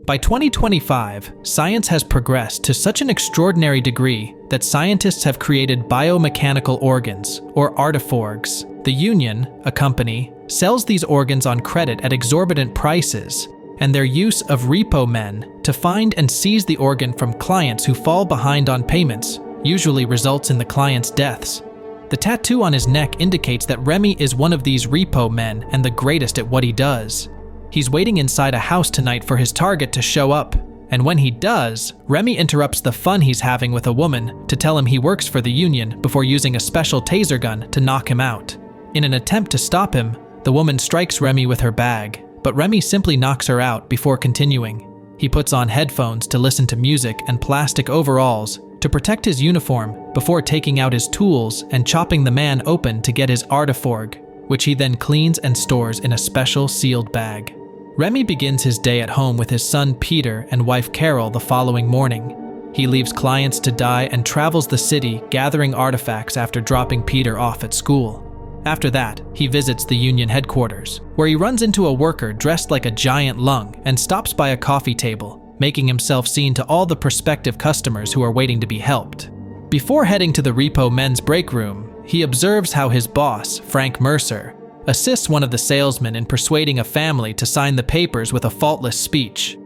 By 2025, science has progressed to such an extraordinary degree that scientists have created biomechanical organs, or artiforgs. The Union, a company, sells these organs on credit at exorbitant prices, and their use of repo men to find and seize the organ from clients who fall behind on payments usually results in the client's deaths. The tattoo on his neck indicates that Remy is one of these repo men and the greatest at what he does. He's waiting inside a house tonight for his target to show up, and when he does, Remy interrupts the fun he's having with a woman to tell him he works for the Union before using a special taser gun to knock him out. In an attempt to stop him, the woman strikes Remy with her bag, but Remy simply knocks her out before continuing. He puts on headphones to listen to music and plastic overalls to protect his uniform before taking out his tools and chopping the man open to get his artiforg, which he then cleans and stores in a special sealed bag. Remy begins his day at home with his son Peter and wife Carol the following morning. He leaves clients to die and travels the city gathering artifacts after dropping Peter off at school. After that, he visits the Union headquarters, where he runs into a worker dressed like a giant lung and stops by a coffee table, making himself seen to all the prospective customers who are waiting to be helped. Before heading to the repo men's break room, he observes how his boss, Frank Mercer, assists one of the salesmen in persuading a family to sign the papers with a faultless speech.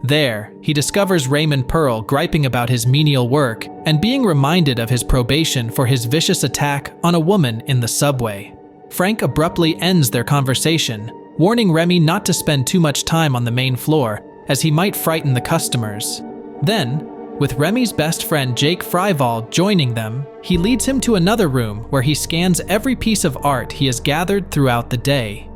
There, he discovers Raymond Pearl griping about his menial work and being reminded of his probation for his vicious attack on a woman in the subway. Frank abruptly ends their conversation, warning Remy not to spend too much time on the main floor, as he might frighten the customers. Then, with Remy's best friend Jake Fryvall joining them, he leads him to another room where he scans every piece of art he has gathered throughout the day.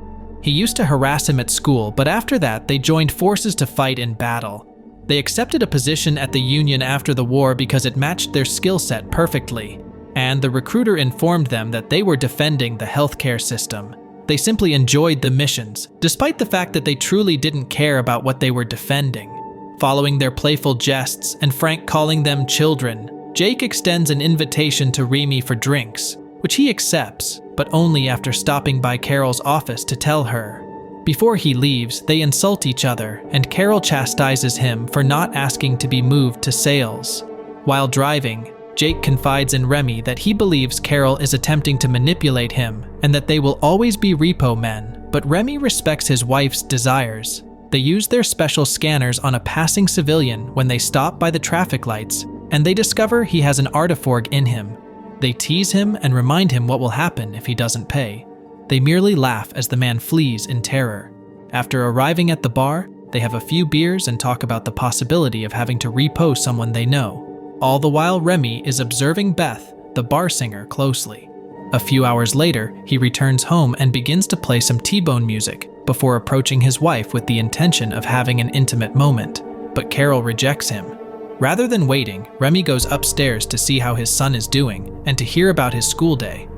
He used to harass him at school, but after that they joined forces to fight in battle. They accepted a position at the Union after the war because it matched their skill set perfectly, and the recruiter informed them that they were defending the healthcare system. They simply enjoyed the missions, despite the fact that they truly didn't care about what they were defending. Following their playful jests and Frank calling them children, Jake extends an invitation to Remy for drinks, which he accepts, but only after stopping by Carol's office to tell her. Before he leaves, they insult each other, and Carol chastises him for not asking to be moved to sales. While driving, Jake confides in Remy that he believes Carol is attempting to manipulate him and that they will always be repo men, but Remy respects his wife's desires. They use their special scanners on a passing civilian when they stop by the traffic lights, and they discover he has an artiforg in him. They tease him and remind him what will happen if he doesn't pay. They merely laugh as the man flees in terror. After arriving at the bar, they have a few beers and talk about the possibility of having to repo someone they know. All the while Remy is observing Beth, the bar singer, closely. A few hours later, he returns home and begins to play some T-Bone music before approaching his wife with the intention of having an intimate moment, but Carol rejects him. Rather than waiting, Remy goes upstairs to see how his son is doing and to hear about his school day.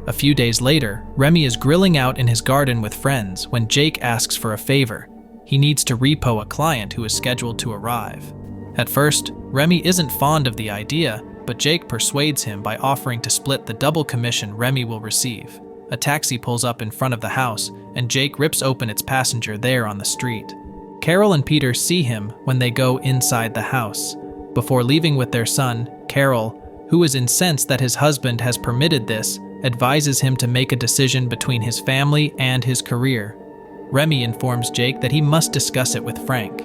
A few days later, Remy is grilling out in his garden with friends when Jake asks for a favor. He needs to repo a client who is scheduled to arrive. At first, Remy isn't fond of the idea, but Jake persuades him by offering to split the double commission Remy will receive. A taxi pulls up in front of the house, and Jake rips open its passenger there on the street. Carol and Peter see him when they go inside the house. Before leaving with their son, Carol, who is incensed that his husband has permitted this, advises him to make a decision between his family and his career. Remy informs Jake that he must discuss it with Frank.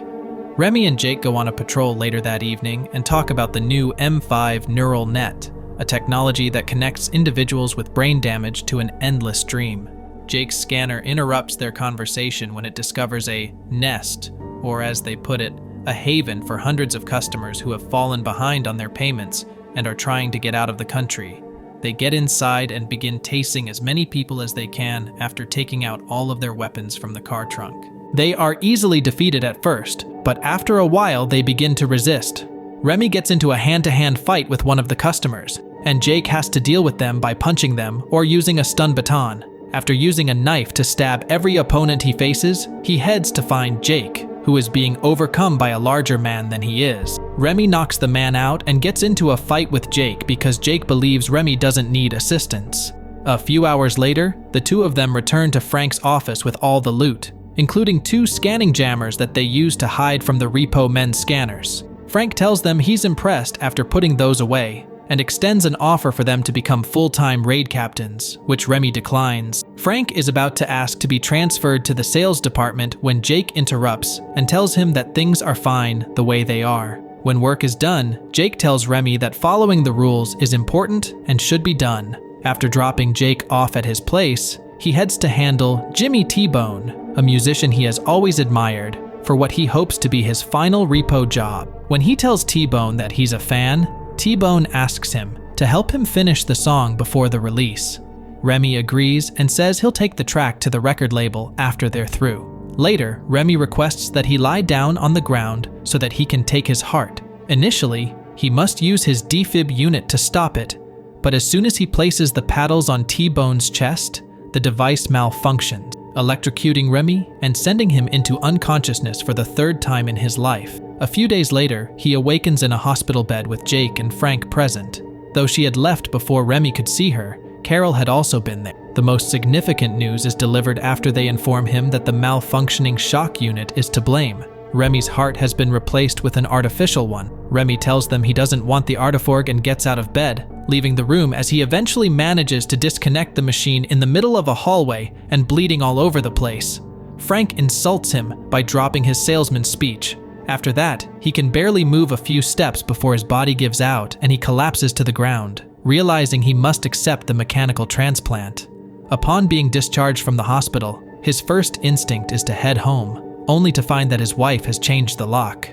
Remy and Jake go on a patrol later that evening and talk about the new M5 neural net, a technology that connects individuals with brain damage to an endless dream. Jake's scanner interrupts their conversation when it discovers a nest, or as they put it, a haven for hundreds of customers who have fallen behind on their payments and are trying to get out of the country. They get inside and begin tasing as many people as they can after taking out all of their weapons from the car trunk. They are easily defeated at first, but after a while they begin to resist. Remy gets into a hand-to-hand fight with one of the customers, and Jake has to deal with them by punching them or using a stun baton. After using a knife to stab every opponent he faces, he heads to find Jake, who is being overcome by a larger man than he is. Remy knocks the man out and gets into a fight with Jake because Jake believes Remy doesn't need assistance. A few hours later, the two of them return to Frank's office with all the loot, including 2 scanning jammers that they use to hide from the repo men's scanners. Frank tells them he's impressed after putting those away, and extends an offer for them to become full-time raid captains, which Remy declines. Frank is about to ask to be transferred to the sales department when Jake interrupts and tells him that things are fine the way they are. When work is done, Jake tells Remy that following the rules is important and should be done. After dropping Jake off at his place, he heads to handle Jimmy T-Bone, a musician he has always admired, for what he hopes to be his final repo job. When he tells T-Bone that he's a fan, T-Bone asks him to help him finish the song before the release. Remy agrees and says he'll take the track to the record label after they're through. Later, Remy requests that he lie down on the ground so that he can take his heart. Initially, he must use his defib unit to stop it, but as soon as he places the paddles on T-Bone's chest, the device malfunctions, electrocuting Remy and sending him into unconsciousness for the 3rd time in his life. A few days later, he awakens in a hospital bed with Jake and Frank present. Though she had left before Remy could see her, Carol had also been there. The most significant news is delivered after they inform him that the malfunctioning shock unit is to blame. Remy's heart has been replaced with an artificial one. Remy tells them he doesn't want the artiforg and gets out of bed, leaving the room as he eventually manages to disconnect the machine in the middle of a hallway and bleeding all over the place. Frank insults him by dropping his salesman's speech. After that, he can barely move a few steps before his body gives out and he collapses to the ground, realizing he must accept the mechanical transplant. Upon being discharged from the hospital, his first instinct is to head home, only to find that his wife has changed the lock.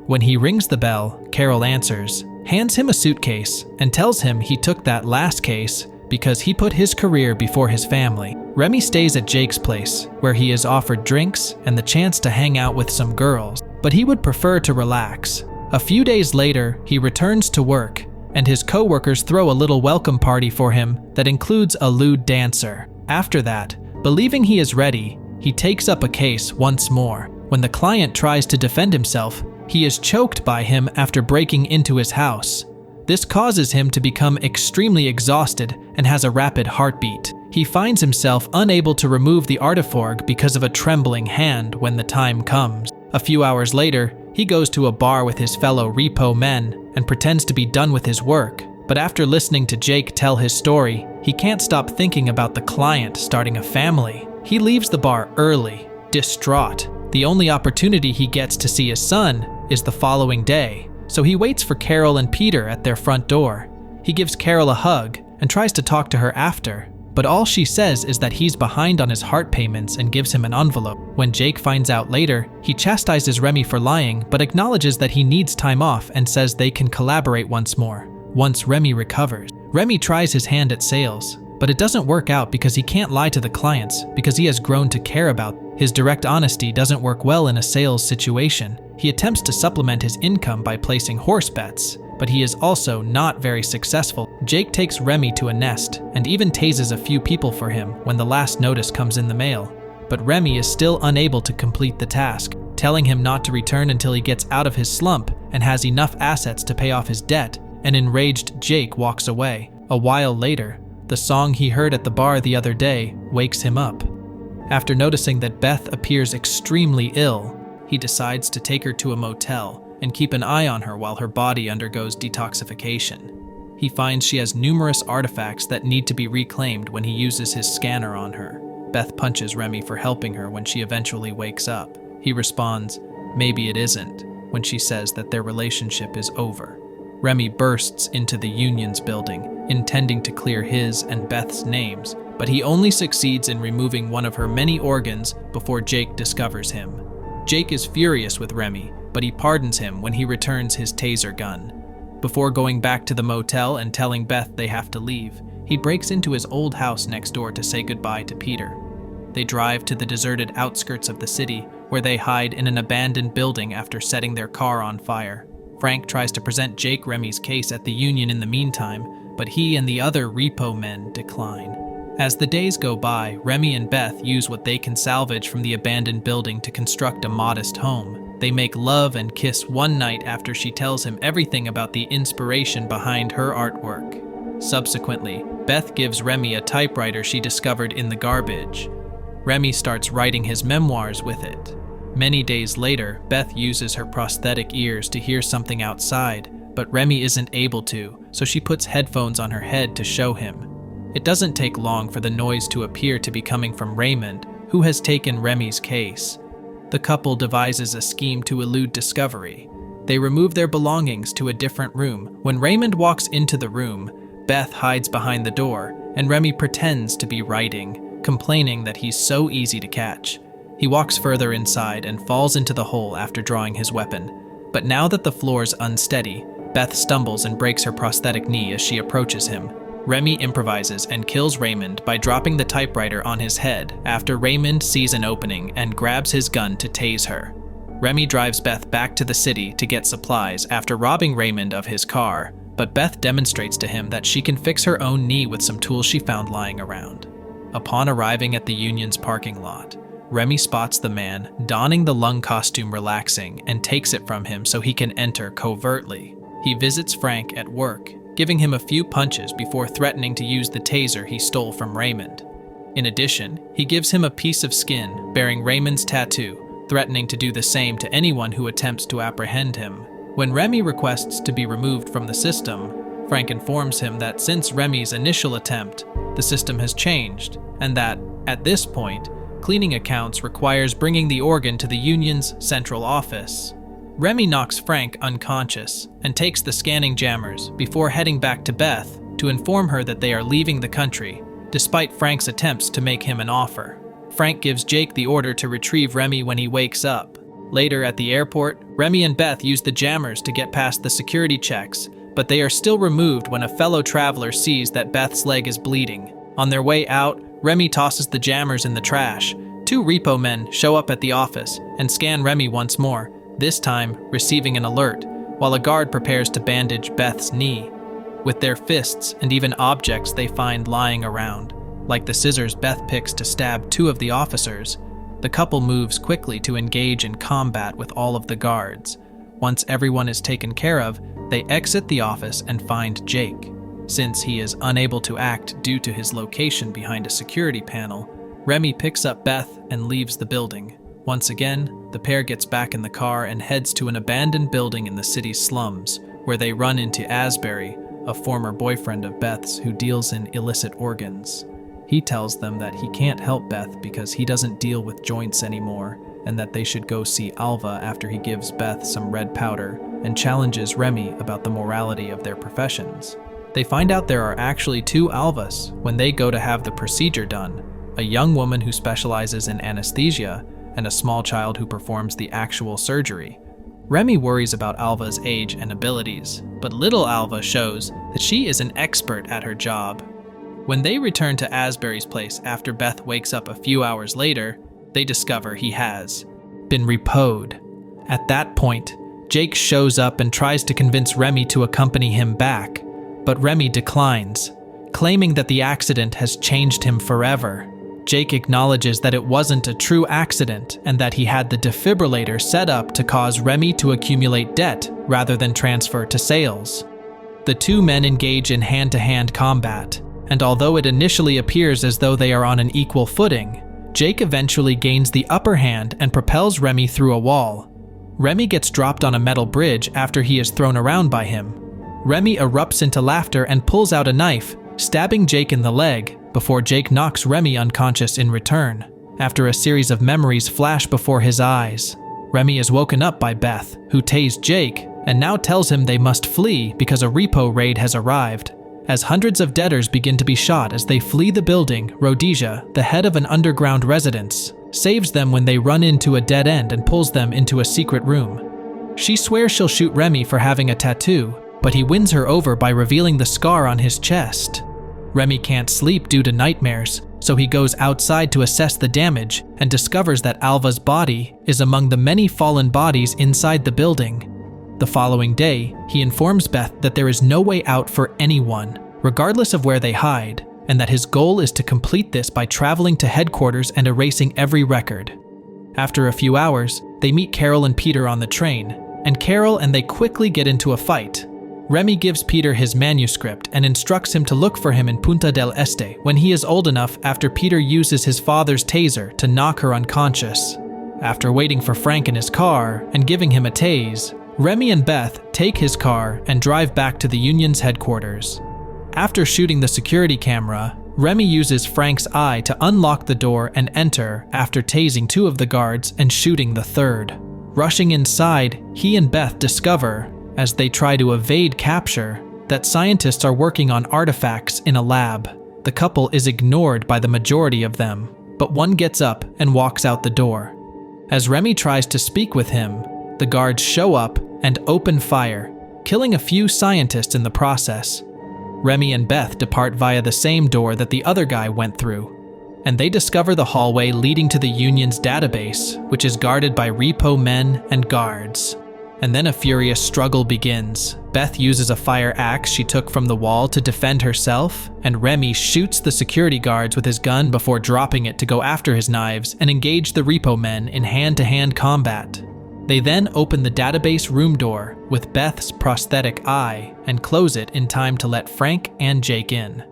When he rings the bell, Carol answers, hands him a suitcase, and tells him he took that last case because he put his career before his family. Remy stays at Jake's place, where he is offered drinks and the chance to hang out with some girls, but he would prefer to relax. A few days later, he returns to work, and his co-workers throw a little welcome party for him that includes a lewd dancer. After that, believing he is ready, he takes up a case once more. When the client tries to defend himself, he is choked by him after breaking into his house. This causes him to become extremely exhausted and has a rapid heartbeat. He finds himself unable to remove the artiforg because of a trembling hand when the time comes. A few hours later, he goes to a bar with his fellow repo men and pretends to be done with his work. But after listening to Jake tell his story, he can't stop thinking about the client starting a family. He leaves the bar early, distraught. The only opportunity he gets to see his son is the following day, so he waits for Carol and Peter at their front door. He gives Carol a hug and tries to talk to her after, but all she says is that he's behind on his heart payments and gives him an envelope. When Jake finds out later, he chastises Remy for lying but acknowledges that he needs time off and says they can collaborate once more, once Remy recovers. Remy tries his hand at sales, but it doesn't work out because he can't lie to the clients because he has grown to care about them. His direct honesty doesn't work well in a sales situation. He attempts to supplement his income by placing horse bets, but he is also not very successful. Jake takes Remy to a nest and even tases a few people for him when the last notice comes in the mail. But Remy is still unable to complete the task, telling him not to return until he gets out of his slump and has enough assets to pay off his debt. An enraged Jake walks away. A while later, the song he heard at the bar the other day wakes him up. After noticing that Beth appears extremely ill, he decides to take her to a motel and keep an eye on her while her body undergoes detoxification. He finds she has numerous artifacts that need to be reclaimed when he uses his scanner on her. Beth punches Remy for helping her when she eventually wakes up. He responds, "Maybe it isn't," when she says that their relationship is over. Remy bursts into the Union's building, intending to clear his and Beth's names, but he only succeeds in removing one of her many organs before Jake discovers him. Jake is furious with Remy, but he pardons him when he returns his taser gun. Before going back to the motel and telling Beth they have to leave, he breaks into his old house next door to say goodbye to Peter. They drive to the deserted outskirts of the city, where they hide in an abandoned building after setting their car on fire. Frank tries to present Jake Remy's case at the Union in the meantime, but he and the other repo men decline. As the days go by, Remy and Beth use what they can salvage from the abandoned building to construct a modest home. They make love and kiss one night after she tells him everything about the inspiration behind her artwork. Subsequently, Beth gives Remy a typewriter she discovered in the garbage. Remy starts writing his memoirs with it. Many days later, Beth uses her prosthetic ears to hear something outside, but Remy isn't able to, so she puts headphones on her head to show him. It doesn't take long for the noise to appear to be coming from Raymond, who has taken Remy's case. The couple devises a scheme to elude discovery. They remove their belongings to a different room. When Raymond walks into the room, Beth hides behind the door, and Remy pretends to be writing, complaining that he's so easy to catch. He walks further inside and falls into the hole after drawing his weapon. But now that the floor's unsteady, Beth stumbles and breaks her prosthetic knee as she approaches him. Remy improvises and kills Raymond by dropping the typewriter on his head after Raymond sees an opening and grabs his gun to tase her. Remy drives Beth back to the city to get supplies after robbing Raymond of his car, but Beth demonstrates to him that she can fix her own knee with some tools she found lying around. Upon arriving at the Union's parking lot, Remy spots the man donning the lung costume relaxing and takes it from him so he can enter covertly. He visits Frank at work, giving him a few punches before threatening to use the taser he stole from Raymond. In addition, he gives him a piece of skin bearing Raymond's tattoo, threatening to do the same to anyone who attempts to apprehend him. When Remy requests to be removed from the system, Frank informs him that since Remy's initial attempt, the system has changed, and that, at this point, cleaning accounts requires bringing the organ to the Union's central office. Remy knocks Frank unconscious and takes the scanning jammers before heading back to Beth to inform her that they are leaving the country, despite Frank's attempts to make him an offer. Frank gives Jake the order to retrieve Remy when he wakes up. Later at the airport, Remy and Beth use the jammers to get past the security checks, but they are still removed when a fellow traveler sees that Beth's leg is bleeding. On their way out, Remy tosses the jammers in the trash. Two repo men show up at the office and scan Remy once more, this time receiving an alert, while a guard prepares to bandage Beth's knee. With their fists and even objects they find lying around, like the scissors Beth picks to stab two of the officers, the couple moves quickly to engage in combat with all of the guards. Once everyone is taken care of, they exit the office and find Jake. Since he is unable to act due to his location behind a security panel, Remy picks up Beth and leaves the building. Once again, the pair gets back in the car and heads to an abandoned building in the city's slums, where they run into Asbury, a former boyfriend of Beth's who deals in illicit organs. He tells them that he can't help Beth because he doesn't deal with joints anymore, and that they should go see Alva after he gives Beth some red powder, and challenges Remy about the morality of their professions. They find out there are actually two Alvas when they go to have the procedure done, a young woman who specializes in anesthesia, and a small child who performs the actual surgery. Remy worries about Alva's age and abilities, but little Alva shows that she is an expert at her job. When they return to Asbury's place after Beth wakes up a few hours later, they discover he has been repoed. At that point, Jake shows up and tries to convince Remy to accompany him back, but Remy declines, claiming that the accident has changed him forever. Jake acknowledges that it wasn't a true accident and that he had the defibrillator set up to cause Remy to accumulate debt rather than transfer to sales. The two men engage in hand-to-hand combat, and although it initially appears as though they are on an equal footing, Jake eventually gains the upper hand and propels Remy through a wall. Remy gets dropped on a metal bridge after he is thrown around by him. Remy erupts into laughter and pulls out a knife, stabbing Jake in the leg, before Jake knocks Remy unconscious in return. After a series of memories flash before his eyes, Remy is woken up by Beth, who tased Jake, and now tells him they must flee because a repo raid has arrived. As hundreds of debtors begin to be shot as they flee the building, Rhodesia, the head of an underground residence, saves them when they run into a dead end and pulls them into a secret room. She swears she'll shoot Remy for having a tattoo, but he wins her over by revealing the scar on his chest. Remy can't sleep due to nightmares, so he goes outside to assess the damage and discovers that Alva's body is among the many fallen bodies inside the building. The following day, he informs Beth that there is no way out for anyone, regardless of where they hide, and that his goal is to complete this by traveling to headquarters and erasing every record. After a few hours, they meet Carol and Peter on the train, and Carol and they quickly get into a fight. Remy gives Peter his manuscript and instructs him to look for him in Punta del Este when he is old enough after Peter uses his father's taser to knock her unconscious. After waiting for Frank in his car and giving him a tase, Remy and Beth take his car and drive back to the Union's headquarters. After shooting the security camera, Remy uses Frank's eye to unlock the door and enter after tasing 2 of the guards and shooting the 3rd. Rushing inside, he and Beth discover, as they try to evade capture, that scientists are working on artifacts in a lab. The couple is ignored by the majority of them, but one gets up and walks out the door. As Remy tries to speak with him, the guards show up and open fire, killing a few scientists in the process. Remy and Beth depart via the same door that the other guy went through, and they discover the hallway leading to the Union's database, which is guarded by repo men and guards. And then a furious struggle begins. Beth uses a fire axe she took from the wall to defend herself, and Remy shoots the security guards with his gun before dropping it to go after his knives and engage the repo men in hand-to-hand combat. They then open the database room door with Beth's prosthetic eye and close it in time to let Frank and Jake in.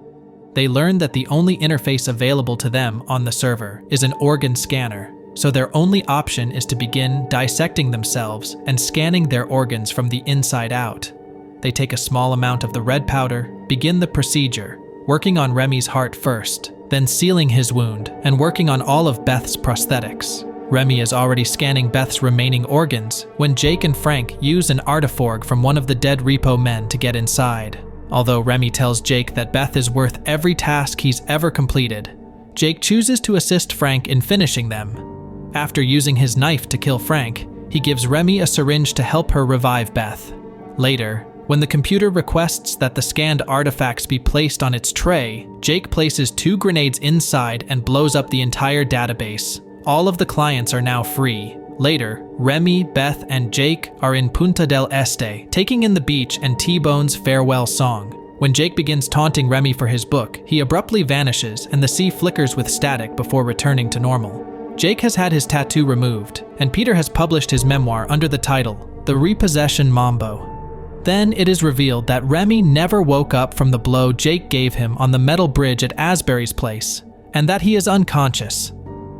They learn that the only interface available to them on the server is an organ scanner, so their only option is to begin dissecting themselves and scanning their organs from the inside out. They take a small amount of the red powder, begin the procedure, working on Remy's heart first, then sealing his wound and working on all of Beth's prosthetics. Remy is already scanning Beth's remaining organs when Jake and Frank use an artiforg from one of the dead repo men to get inside. Although Remy tells Jake that Beth is worth every task he's ever completed, Jake chooses to assist Frank in finishing them. After using his knife to kill Frank, he gives Remy a syringe to help her revive Beth. Later, when the computer requests that the scanned artifacts be placed on its tray, Jake places 2 grenades inside and blows up the entire database. All of the clients are now free. Later, Remy, Beth, and Jake are in Punta del Este, taking in the beach and T-Bone's farewell song. When Jake begins taunting Remy for his book, he abruptly vanishes and the sea flickers with static before returning to normal. Jake has had his tattoo removed, and Peter has published his memoir under the title, The Repossession Mambo. Then it is revealed that Remy never woke up from the blow Jake gave him on the metal bridge at Asbury's place, and that he is unconscious.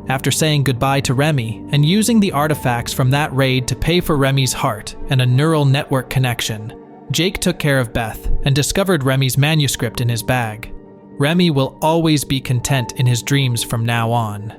After saying goodbye to Remy and using the artifacts from that raid to pay for Remy's heart and a neural network connection, Jake took care of Beth and discovered Remy's manuscript in his bag. Remy will always be content in his dreams from now on.